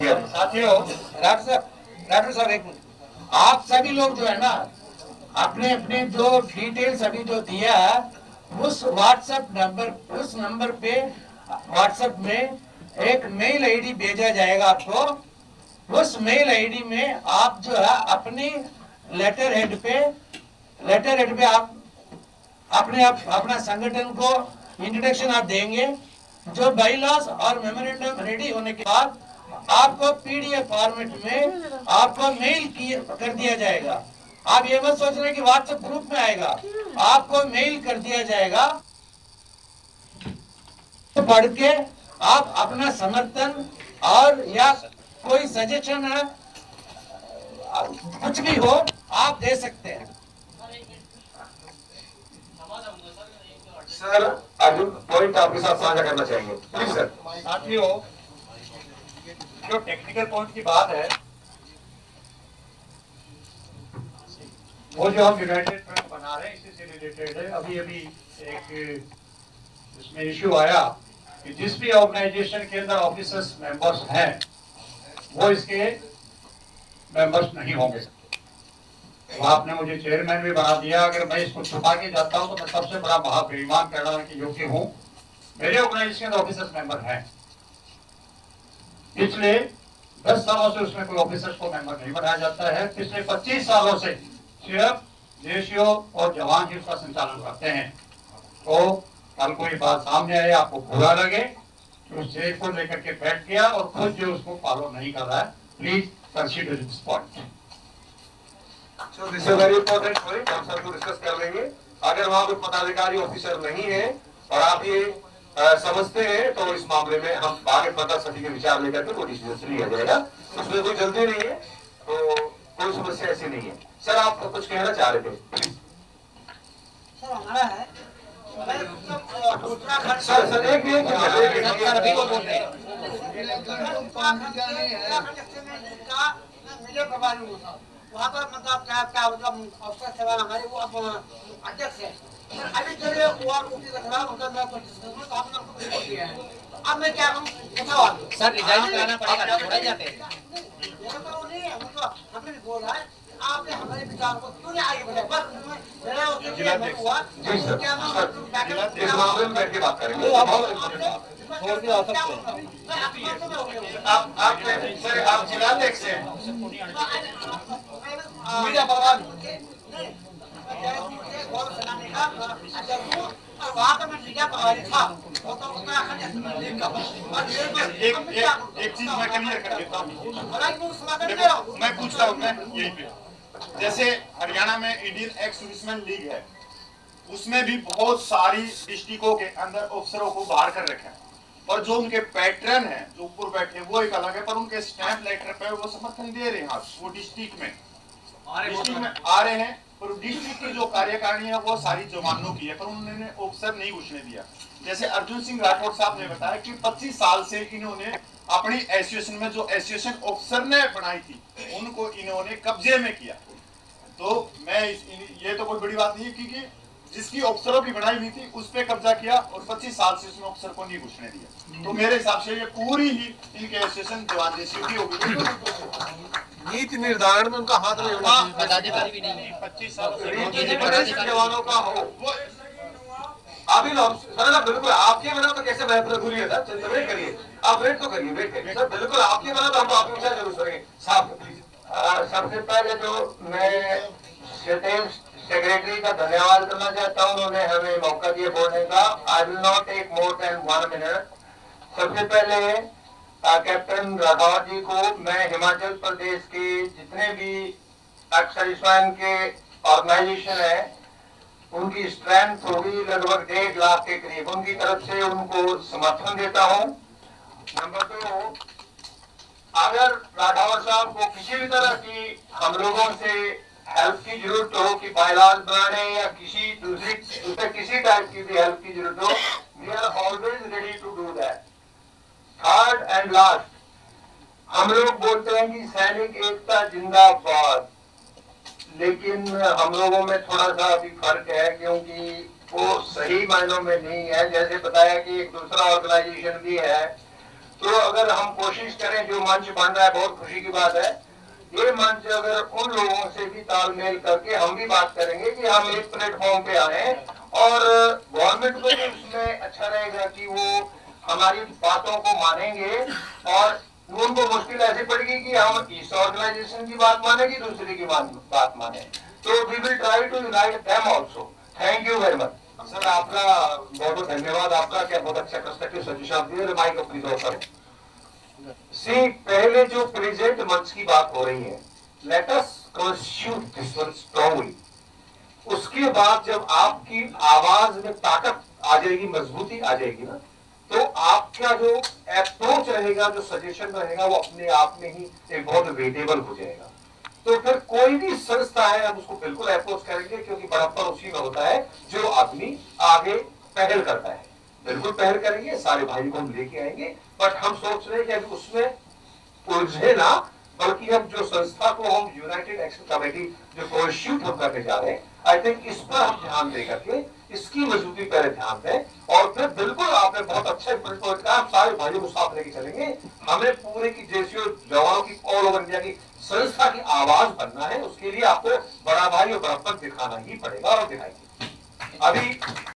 साथियों, डॉक्टर साहब एक मिनट, आप सभी लोग जो है ना अपने अपने जो डिटेल्स अभी जो दिया उस उस नंबर पे व्हाट्सएप में एक मेल आईडी भेजा जाएगा आपको। उस मेल आईडी में आप जो है अपनी लेटर हेड पे आप अपना संगठन को इंट्रोडक्शन आप देंगे। जो बाईलॉज और मेमोरेंडम रेडी होने के बाद आपको पीडीएफ फॉर्मेट में आपको मेल कर दिया जाएगा। आप ये मत सोच रहे कि व्हाट्सएप ग्रुप में आएगा, आपको मेल कर दिया जाएगा। तो पढ़ के आप अपना समर्थन और या कोई सजेशन है कुछ भी हो आप दे सकते हैं। सर अर्जुन पॉइंट आपके साथ साझा करना चाहेंगे प्लीज सर। साथियों, जो टेक्निकल पॉइंट की बात है वो जो हम यूनाइटेड फ्रंट बना रहे हैं इसी से रिलेटेड है। अभी एक इसमें इश्यू आया कि जिस भी ऑर्गेनाइजेशन के अंदर ऑफिसर्स मेंबर्स हैं वो इसके मेंबर्स नहीं होंगे। तो आपने मुझे चेयरमैन भी बना दिया। अगर मैं इसको छुपा के जाता हूं तो मैं सबसे बड़ा महाबेईमान कहलाने के योग्य हूं। मेरे ऑर्गेनाइजेशन ऑफिसर्स मेंबर हैं। पिछले 10 सालों से उसमें कोई ऑफिसर्स को मेंबर नहीं बनाया जाता है। पिछले 25 सालों से सिर्फ देशियों और जवान ही उसका संचालन करते हैं। तो कल कोई बात सामने आए आपको बुरा लगे कि उस जेल को लेकर के बैठ गया और खुद जो उसको फॉलो नहीं कर रहा है, please consider this point. So this is a very important point, हम सबको डिस्कस कर लेंगे। अगर वहाँ कोई पदाधिकारी ऑफिसर नहीं है और आप ये समझते हैं तो इस मामले में हम आगे पता सभी के विचार लेकर के कोई डिसीजन लिया जाएगा। उसमें कोई जल्दी नहीं है, तो कोई समस्या ऐसी नहीं है। सर आप कुछ कहना चाह रहे थे प्लीज। सर हमारा है सर एक वहाँ पर मतलब क्या मतलब अफसर सेवा हमारे वो अब अध्यक्ष है। अभी चलिए वो मतलब मैं तो आपने हमको दिया है। अब मैं क्या करूँ बताओ आप। सर रिजाइन कराना पड़ेगा, छोड़ा जाते हैं। तो नहीं है, मतलब हमने भी बोला है आपने हमारे विचार को क्यों नहीं आगे बढ़ाया। बस मेरा हुआ इस मामले में बैठ के बात करेंगे। छोड़ के आ सकते हैं। आप जिलाध्यक्ष हैं। मीडिया बर्बाद वहाँ पर मैं मीडिया प्रभारी था। एक चीज मैं क्लियर कर देता हूँ। मैं पूछता हूँ मैं यही पे, जैसे हरियाणा में इंडियन एक्स सर्विसमैन लीग है, उसमें भी बहुत सारी डिस्ट्रिक्टों के अंदर अफसरों को बाहर कर रखा है और जो उनके पैटर्न है जो ऊपर बैठे वो एक अलग है, पर उनके स्टैंप लेटर पे वो समर्थन दे रहे हैं। वो डिस्ट्रिक्ट में आ रहे हैं और डिस्ट्रिक्ट की जो कार्यकारिणी है वो सारी जवानों की है, पर उन्होंने अफसर नहीं घुसने दिया। जैसे अर्जुन सिंह राठौड़ साहब ने बताया कि 25 साल से इन्होंने अपनी एसोसिएशन में जो एसोसिएशन अफसर ने बनाई थी उनको इन्होंने कब्जे में किया। तो मैं ये तो कोई बड़ी बात नहीं है क्योंकि जिसकी अफसरों की बनाई हुई थी उस पर कब्जा किया और 25 साल से उसमें अफसर को नहीं घुसने दिया। तो मेरे हिसाब से ये पूरी ही इनके एसोसिएशन जवान जैसी की होगी। नीति निर्धारण में उनका हाथ नहीं होना चाहिए। पदाधिकारी भी नहीं है। 25 साल जवानों का हो अभी सर बिल्कुल आपके बना तो कैसे भूलिए था। वेट करिए, आप वेट तो करिए, वेट करिए सर। बिल्कुल आपके बना तो हम आपके विचार जरूर करेंगे साहब प्लीज। सबसे पहले तो मैं सेक्रेटरी का धन्यवाद करना चाहता हूँ, उन्होंने हमें मौका दिया बोलने का। I will not take more than 1 minute. सबसे पहले कैप्टन राठौर जी को मैं हिमाचल प्रदेश के जितने भी एक्स-सर्विसमैन के ऑर्गेनाइजेशन है उनकी स्ट्रेंथ होगी लगभग 1.5 लाख के करीब, उनकी तरफ से उनको समर्थन देता हूँ। नंबर 2, अगर राठौर साहब को किसी भी तरह की हम लोगों से हेल्प की जरूरत हो कि बायलॉज बनाने या दूसरे किसी टाइप की भी हेल्प की जरूरत हो, we are always ready to do that. Third and last, हम लोग बोलते हैं कि सैनिक एकता जिंदाबाद, लेकिन हम लोगों में थोड़ा सा अभी फर्क है क्योंकि वो सही मायनों में नहीं है। जैसे बताया कि एक दूसरा ऑर्गेनाइजेशन भी है तो अगर हम कोशिश करें, जो मंच बन रहा है बहुत खुशी की बात है, ये मंच अगर उन लोगों से भी तालमेल करके हम भी बात करेंगे कि हम एक प्लेटफॉर्म पे आए, और गवर्नमेंट को भी उसमें अच्छा रहेगा कि वो हमारी बातों को मानेंगे, और उनको मुश्किल ऐसी पड़ेगी कि हम इस ऑर्गेनाइजेशन की बात माने कि दूसरे की बात माने, तो we will try to unite them also. Thank you very much sir, आपका बहुत बहुत धन्यवाद, आपका क्या बहुत अच्छा पर्सपेक्टिव सजेशन आप दिए। माइक प्लीज ऑफर सी, पहले जो प्रेजेंट मंच की बात हो रही है, let us constitute this one strongly. उसके बाद जब आपकी आवाज में ताकत आ जाएगी, मजबूती आ जाएगी ना, तो आपका जो अप्रोच रहेगा, जो सजेशन रहेगा, वो अपने आप में ही एक बहुत वेटेबल हो जाएगा। तो फिर कोई भी संस्था है, हम उसको बिल्कुल अप्रोच करेंगे, क्योंकि बड़प्पन उसी में होता है जो आदमी आगे पहल करता है। बिल्कुल पहल करेंगे, सारे भाई को हम लेके आएंगे, बट हम सोच रहे हैं कि अभी उसमें उलझे ना, बल्कि हम जो संस्था को हम यूनाइटेड एक्शन कमेटी जो कॉन्स्टिट्यूट हम करने जा रहे हैं, आई थिंक इस पर हम ध्यान दे करके इसकी मजबूती पर ध्यान दें, और फिर बिल्कुल आपने बहुत अच्छा पॉइंट कहा, हम सारे भाइयों को साथ लेके चलेंगे। हमें पूरे की जेसीओ जवानों की ऑल ओवर इंडिया की संस्था की आवाज बनना है, उसके लिए आपको बड़ा भाई और बड़प्पन दिखाना ही पड़ेगा, और दिखाएंगे। अभी